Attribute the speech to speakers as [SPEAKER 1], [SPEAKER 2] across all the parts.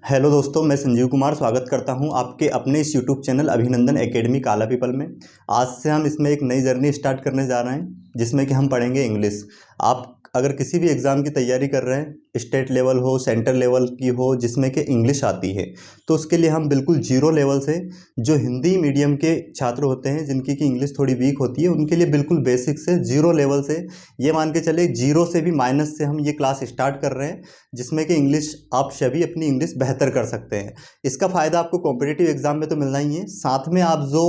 [SPEAKER 1] Hello दोस्तों, मैं संजीव कुमार स्वागत करता हूं आपके अपने इस यूट्यूब चैनल अभिनंदन एकेडमी काला पीपल में। आज से हम इसमें एक नई जर्नी स्टार्ट करने जा रहे हैं जिसमें कि हम पढ़ेंगे इंग्लिश। आप अगर किसी भी एग्ज़ाम की तैयारी कर रहे हैं, स्टेट लेवल हो, सेंटर लेवल की हो, जिसमें कि इंग्लिश आती है, तो उसके लिए हम बिल्कुल जीरो लेवल से, जो हिंदी मीडियम के छात्र होते हैं जिनकी कि इंग्लिश थोड़ी वीक होती है, उनके लिए बिल्कुल बेसिक से जीरो लेवल से, ये मान के चले जीरो से भी माइनस से हम ये क्लास स्टार्ट कर रहे हैं, जिसमें कि इंग्लिश आप सभी अपनी इंग्लिश बेहतर कर सकते हैं। इसका फ़ायदा आपको कॉम्पिटिटिव एग्जाम में तो मिलना ही है, साथ में आप जो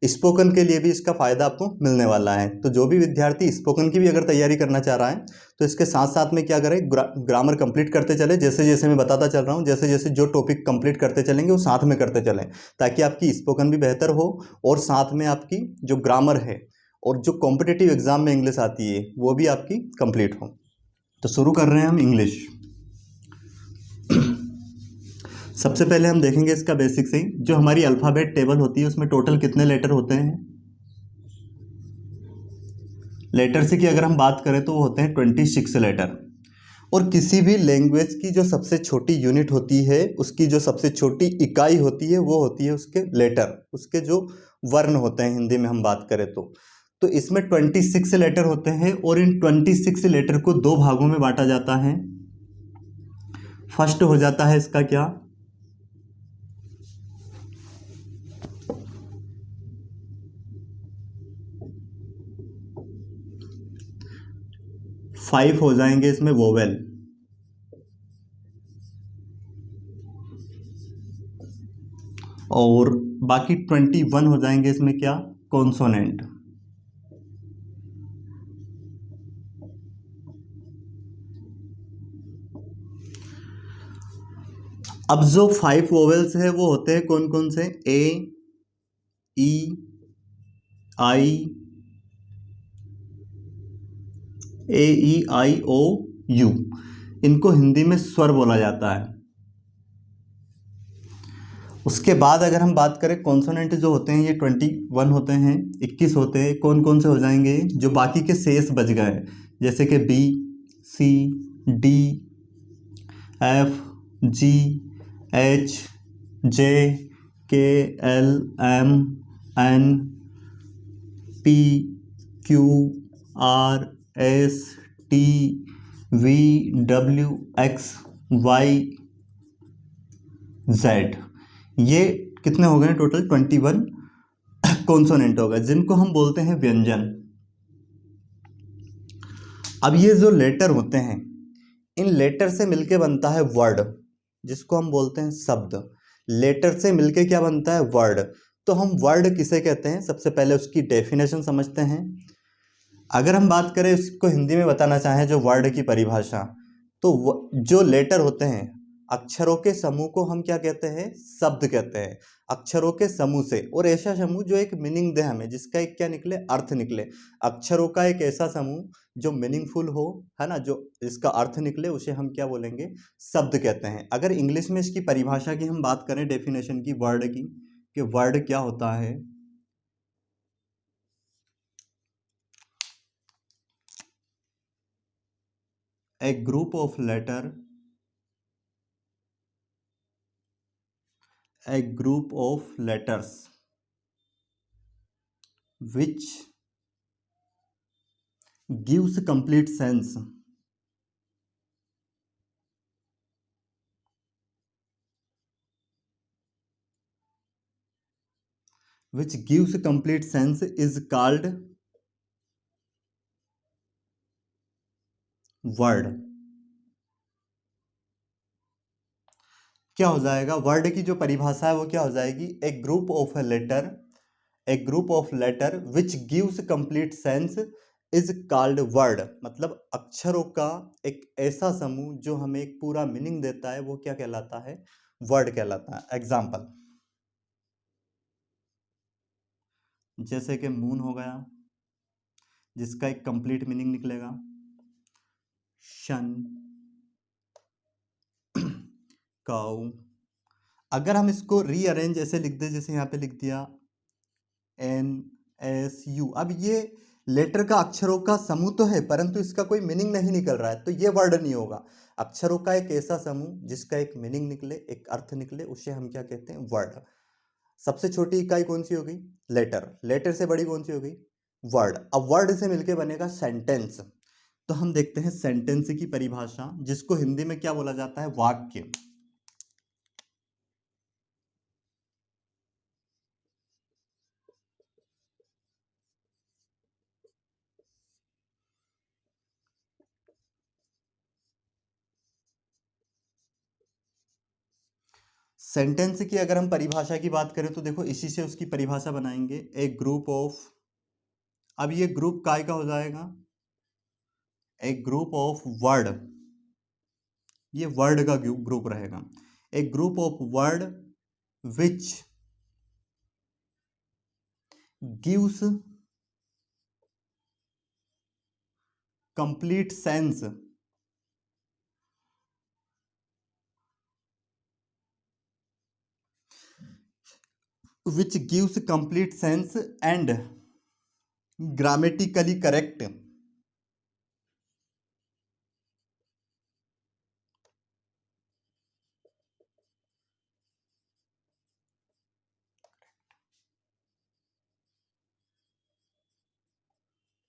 [SPEAKER 1] स्पोकन के लिए भी इसका फ़ायदा आपको मिलने वाला है। तो जो भी विद्यार्थी स्पोकन की भी अगर तैयारी करना चाह रहा है तो इसके साथ साथ में क्या करें, ग्रामर कंप्लीट करते चले, जैसे जैसे मैं बताता चल रहा हूँ, जैसे जैसे जो टॉपिक कंप्लीट करते चलेंगे वो साथ में करते चलें, ताकि आपकी स्पोकन भी बेहतर हो और साथ में आपकी जो ग्रामर है और जो कॉम्पिटिटिव एग्जाम में इंग्लिश आती है वो भी आपकी कंप्लीट हो। तो शुरू कर रहे हैं हम इंग्लिश। सबसे पहले हम देखेंगे इसका बेसिक से, जो हमारी अल्फ़ाबेट टेबल होती है उसमें टोटल कितने लेटर होते हैं। लेटर्स की अगर हम बात करें तो वो होते हैं 26 लेटर। और किसी भी लैंग्वेज की जो सबसे छोटी यूनिट होती है, उसकी जो सबसे छोटी इकाई होती है, वो होती है उसके लेटर, उसके जो वर्ण होते हैं, हिंदी में हम बात करें तो इसमें 26 लेटर होते हैं और इन 26 लेटर को दो भागों में बांटा जाता है। फर्स्ट हो जाता है इसका क्या, फाइव हो जाएंगे इसमें वोवेल, और बाकी 21 हो जाएंगे इसमें क्या, कॉन्सोनेंट। अब जो 5 वोवेल्स है वो होते हैं कौन कौन से, ए, ई, आई, ए, ई, आई, ओ, यू। इनको हिंदी में स्वर बोला जाता है। उसके बाद अगर हम बात करें कॉन्सोनेंट जो होते हैं, ये 21 होते हैं, 21 होते हैं। कौन कौन से हो जाएंगे, जो बाकी के शेष बच गए, जैसे कि B, C, D, F, G, H, J, K, L, M, N, P, Q, R, S, T, V, W, X, Y, Z. ये कितने हो गए टोटल, 21 कॉन्सोनेंट हो गए, जिनको हम बोलते हैं व्यंजन। अब ये जो लेटर होते हैं, इन लेटर से मिलके बनता है वर्ड, जिसको हम बोलते हैं शब्द। लेटर से मिलके क्या बनता है, वर्ड। तो हम वर्ड किसे कहते हैं, सबसे पहले उसकी डेफिनेशन समझते हैं। अगर हम बात करें इसको हिंदी में बताना चाहें, जो वर्ड की परिभाषा, तो जो लेटर होते हैं, अक्षरों के समूह को हम क्या कहते हैं, शब्द कहते हैं। अक्षरों के समूह से, और ऐसा समूह जो एक मीनिंग दे हमें, जिसका एक क्या निकले, अर्थ निकले। अक्षरों का एक ऐसा समूह जो मीनिंगफुल हो, है ना, जो इसका अर्थ निकले, उसे हम क्या बोलेंगे, शब्द कहते हैं। अगर इंग्लिश में इसकी परिभाषा की हम बात करें, डेफिनेशन की, वर्ड की, कि वर्ड क्या होता है, a group of letter, a group of letters which gives complete sense, which gives complete sense is called word। क्या हो जाएगा, वर्ड की जो परिभाषा है वो क्या हो जाएगी, a group of a letter, a group of letter which gives complete sense is called word. मतलब अक्षरों का एक ऐसा समूह जो हमें एक पूरा मीनिंग देता है, वो क्या कहलाता है, वर्ड कहलाता है। एग्जाम्पल, जैसे कि मून हो गया, जिसका एक कंप्लीट मीनिंग निकलेगा, शन, काउ। अगर हम इसको रीअरेंज ऐसे लिख दें, जैसे यहाँ पे लिख दिया एन, एस, यू। अब ये लेटर का अक्षरों का समूह तो है परंतु इसका कोई मीनिंग नहीं निकल रहा है, तो ये वर्ड नहीं होगा। अक्षरों का एक ऐसा समूह जिसका एक मीनिंग निकले, एक अर्थ निकले, उसे हम क्या कहते हैं? वर्ड। सबसे छोटी इकाई कौन सी हो गई? लेटर। लेटर से बड़ी कौन सी हो गई? वर्ड। अब वर्ड से मिलके बनेगा सेंटेंस। तो हम देखते हैं सेंटेंस की परिभाषा, जिसको हिंदी में क्या बोला जाता है? वाक्य। सेंटेंस की अगर हम परिभाषा की बात करें तो देखो इसी से उसकी परिभाषा बनाएंगे, ए ग्रुप ऑफ। अब ये ग्रुप काय का हो जाएगा? A group of word. ये वर्ड का ग्रुप रहेगा। A group of word which gives complete sense which gives complete sense and grammatically correct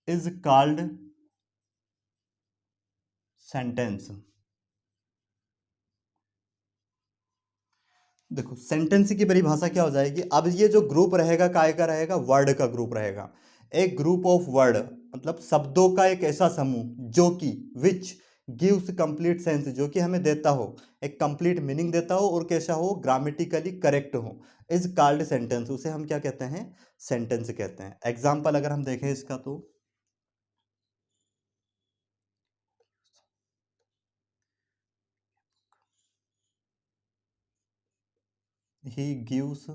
[SPEAKER 1] is called sentence। देखो सेंटेंस की परिभाषा क्या हो जाएगी? अब ये जो ग्रुप रहेगा काय का रहेगा? वर्ड का ग्रुप रहेगा। एक ग्रुप ऑफ वर्ड मतलब शब्दों का एक ऐसा समूह जो कि विच गिव्स कंप्लीट सेंस, जो कि हमें देता हो, एक कंप्लीट मीनिंग देता हो और कैसा हो? ग्रामेटिकली करेक्ट हो, इज कॉल्ड सेंटेंस। उसे हम क्या कहते हैं? सेंटेंस कहते हैं। एग्जाम्पल अगर हम देखें इसका तो he gives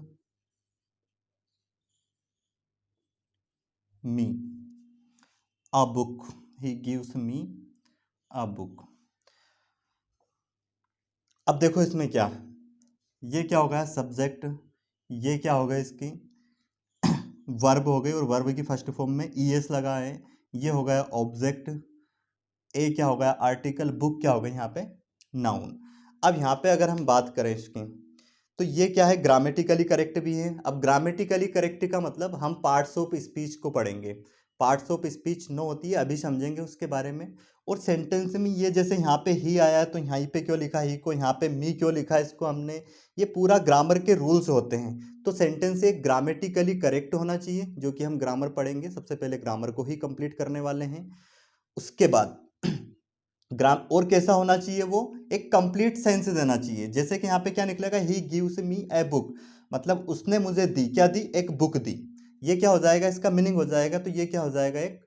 [SPEAKER 1] me a book. He gives me a book. अब देखो इसमें क्या है? ये क्या होगा? सब्जेक्ट। ये क्या होगा? इसकी वर्ब हो गई और वर्ब की फर्स्ट फॉर्म में ईएस लगा है। ये हो गया ऑब्जेक्ट। ए क्या हो गया? आर्टिकल। बुक क्या हो गया यहाँ पे? नाउन। अब यहाँ पे अगर हम बात करें इसकी तो ये क्या है? ग्रामेटिकली करेक्ट भी है। अब ग्रामेटिकली करेक्ट का मतलब हम पार्ट्स ऑफ स्पीच को पढ़ेंगे। पार्ट्स ऑफ स्पीच नो होती है, अभी समझेंगे उसके बारे में। और सेंटेंस में ये जैसे यहाँ पे ही आया है तो यहाँ पे क्यों लिखा ही को, यहाँ पे मी क्यों लिखा है इसको हमने, ये पूरा ग्रामर के रूल्स होते हैं। तो सेंटेंस एक ग्रामेटिकली करेक्ट होना चाहिए, जो कि हम ग्रामर पढ़ेंगे। सबसे पहले ग्रामर को ही कंप्लीट करने वाले हैं। उसके बाद ग्राम और कैसा होना चाहिए? वो एक कंप्लीट सेंस देना चाहिए। जैसे कि यहाँ पे क्या निकलेगा? He gives me a book, मतलब उसने मुझे दी, क्या दी? एक बुक दी। ये क्या हो जाएगा? इसका मीनिंग हो जाएगा। तो ये क्या हो जाएगा? एक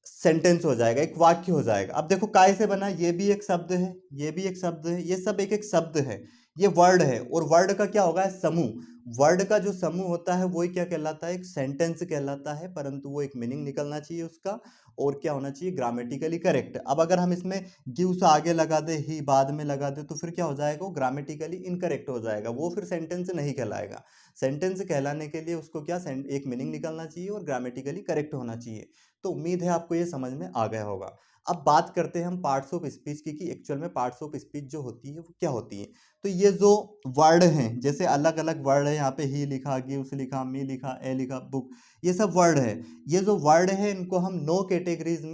[SPEAKER 1] सेंटेंस हो जाएगा, एक वाक्य हो जाएगा। अब देखो काय से बना, ये भी एक शब्द है, ये भी एक शब्द है, ये सब एक एक शब्द है। ये वर्ड है और वर्ड का क्या होगा? समूह। वर्ड का जो समूह होता है वही क्या कहलाता है? एक सेंटेंस कहलाता है, परंतु वो एक मीनिंग निकलना चाहिए उसका। और क्या होना चाहिए? Grammatically correct. अब अगर हम इसमें गिव्स आगे लगा दे, ही बाद में लगा दे, तो फिर क्या हो जाएगा? वो ग्रामेटिकली इनकरेक्ट हो जाएगा, वो फिर सेंटेंस नहीं कहलाएगा। सेंटेंस कहलाने के लिए उसको क्या? एक मीनिंग निकलना चाहिए और ग्रामेटिकली करेक्ट होना चाहिए। तो उम्मीद है आपको ये समझ में आ गया होगा। अब बात करते हैं हम पार्ट्स ऑफ स्पीच की, कि एक्चुअल में पार्ट्स ऑफ स्पीच जो होती है वो क्या होती है। तो ये जो वर्ड हैं, जैसे अलग अलग वर्ड है, यहाँ पे ही लिखा, गिव्स लिखा, मी लिखा, ए लिखा, बुक, ये सब वर्ड है। ये जो वर्ड है इनको हम नो कैटेगरीज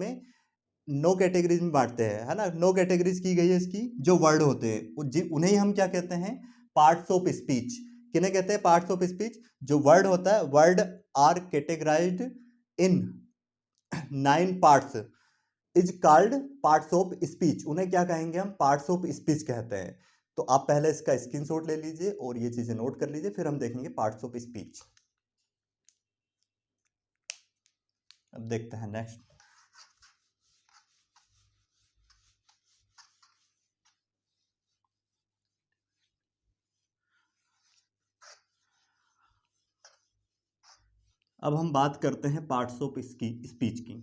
[SPEAKER 1] में बांटते हैं, है ना? नो कैटेगरीज की गई है इसकी। जो वर्ड होते हैं उन्हें हम क्या कहते हैं? Parts of speech. किन्हें कहते हैं? Parts of speech. जो वर्ड होता है, word are categorised in 9 parts is called parts of speech. उन्हें क्या कहेंगे हम? पार्ट्स ऑफ स्पीच कहते हैं। तो आप पहले इसका स्क्रीनशॉट ले लीजिए और ये चीजें नोट कर लीजिए, फिर हम देखेंगे पार्ट्स ऑफ स्पीच। अब देखते हैं नेक्स्ट। अब हम बात करते हैं पार्ट्स ऑफ स्पीच की।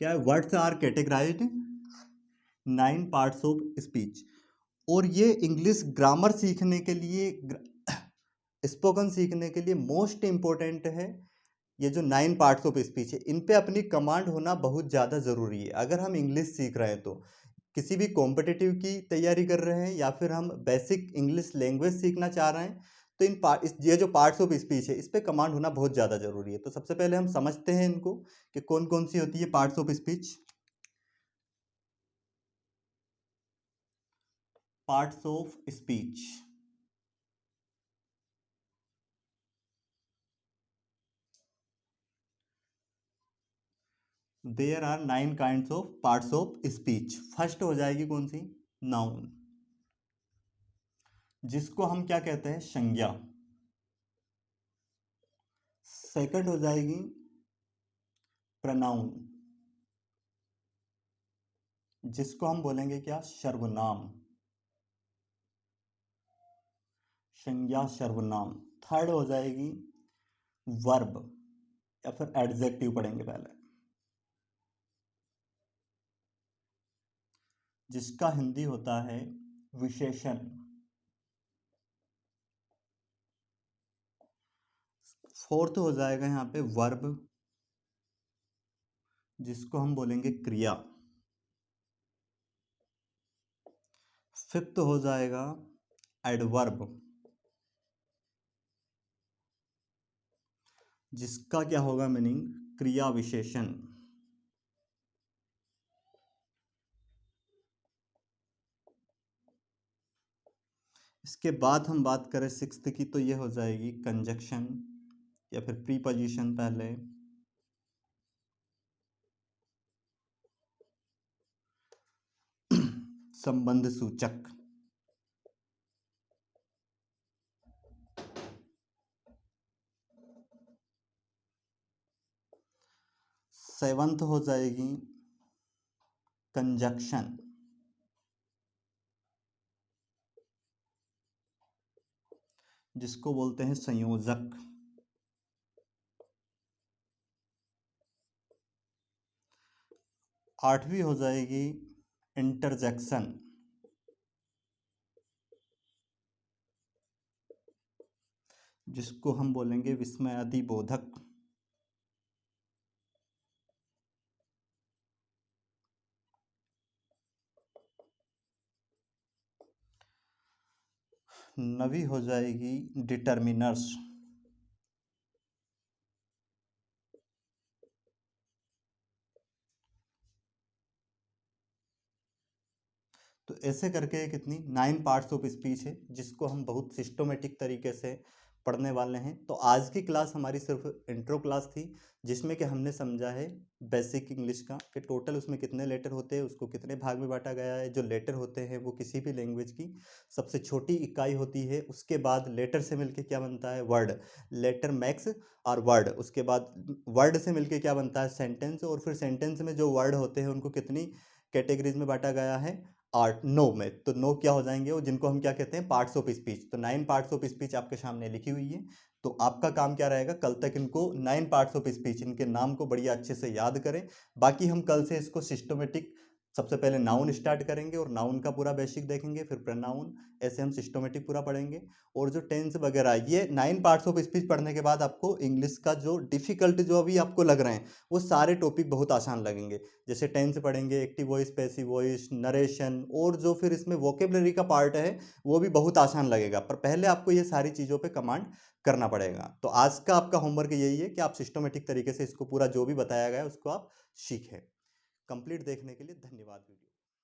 [SPEAKER 1] क्या है? Words are categorised 9 parts of speech. और ये इंग्लिश ग्रामर सीखने के लिए, स्पोकन सीखने के लिए मोस्ट इंपॉर्टेंट है। ये जो 9 पार्ट्स ऑफ स्पीच है, इन पे अपनी कमांड होना बहुत ज़्यादा ज़रूरी है। अगर हम इंग्लिश सीख रहे हैं तो किसी भी कॉम्पिटिटिव की तैयारी कर रहे हैं या फिर हम बेसिक इंग्लिश लैंग्वेज सीखना चाह रहे हैं, तो ये जो पार्ट्स ऑफ स्पीच है इस पे कमांड होना बहुत ज़्यादा ज़रूरी है। तो सबसे पहले हम समझते हैं इनको कि कौन कौन सी होती है parts of speech. Parts of speech, there are 9 kinds of parts of speech. First हो जाएगी कौन सी, नाउन, जिसको हम क्या कहते हैं, संज्ञा। सेकंड हो जाएगी प्रोनाउन, जिसको हम बोलेंगे क्या, सर्वनाम, संज्ञा सर्वनाम। थर्ड हो जाएगी वर्ब या फिर एडजेक्टिव पढ़ेंगे पहले, जिसका हिंदी होता है विशेषण। फोर्थ हो जाएगा यहाँ पे वर्ब, जिसको हम बोलेंगे क्रिया। फिफ्थ हो जाएगा एडवर्ब, जिसका क्या होगा मीनिंग, क्रिया विशेषण। इसके बाद हम बात करें सिक्स्थ की, तो ये हो जाएगी कंजक्शन या फिर प्रीपोजिशन पहले, संबंध सूचक। सेवंथ हो जाएगी कंजक्शन, जिसको बोलते हैं संयोजक। आठवीं हो जाएगी इंटरजेक्शन, जिसको हम बोलेंगे विस्मयादि बोधक। नवी हो जाएगी डिटर्मिनर्स, तो ऐसे करके कितनी 9 पार्ट्स ऑफ स्पीच है, जिसको हम बहुत सिस्टमेटिक तरीके से पढ़ने वाले हैं। तो आज की क्लास हमारी सिर्फ इंट्रो क्लास थी, जिसमें कि हमने समझा है बेसिक इंग्लिश का कि टोटल उसमें कितने लेटर होते हैं, उसको कितने भाग में बांटा गया है। जो लेटर होते हैं वो किसी भी लैंग्वेज की सबसे छोटी इकाई होती है। उसके बाद लेटर से मिलके क्या बनता है, वर्ड, लेटर मैक्स और वर्ड। उसके बाद वर्ड से मिलके क्या बनता है, सेंटेंस। और फिर सेंटेंस में जो वर्ड होते हैं उनको कितनी कैटेगरीज में बांटा गया है, आठ, नो में। तो नो क्या हो जाएंगे वो, जिनको हम क्या कहते हैं, पार्ट्स ऑफ स्पीच। तो 9 पार्ट्स ऑफ स्पीच आपके सामने लिखी हुई है। तो आपका काम क्या रहेगा, कल तक इनको 9 पार्ट्स ऑफ स्पीच, इनके नाम को बढ़िया अच्छे से याद करें। बाकी हम कल से इसको सिस्टमेटिक, सबसे पहले नाउन स्टार्ट करेंगे और नाउन का पूरा बेसिक देखेंगे, फिर प्रोनाउन, ऐसे हम सिस्टमेटिक पूरा पढ़ेंगे। और जो टेंस वगैरह, ये 9 पार्ट्स ऑफ स्पीच पढ़ने के बाद आपको इंग्लिश का जो डिफिकल्ट जो अभी आपको लग रहे हैं, वो सारे टॉपिक बहुत आसान लगेंगे। जैसे टेंस पढ़ेंगे, active voice, passive voice, narration, और जो फिर इसमें वोकेबलरी का पार्ट है वो भी बहुत आसान लगेगा। पर पहले आपको ये सारी चीज़ों पे कमांड करना पड़ेगा। तो आज का आपका होमवर्क यही है कि आप सिस्टमेटिक तरीके से इसको पूरा जो भी बताया गया है उसको आप सीखें। कंप्लीट देखने के लिए धन्यवाद। वीडियो।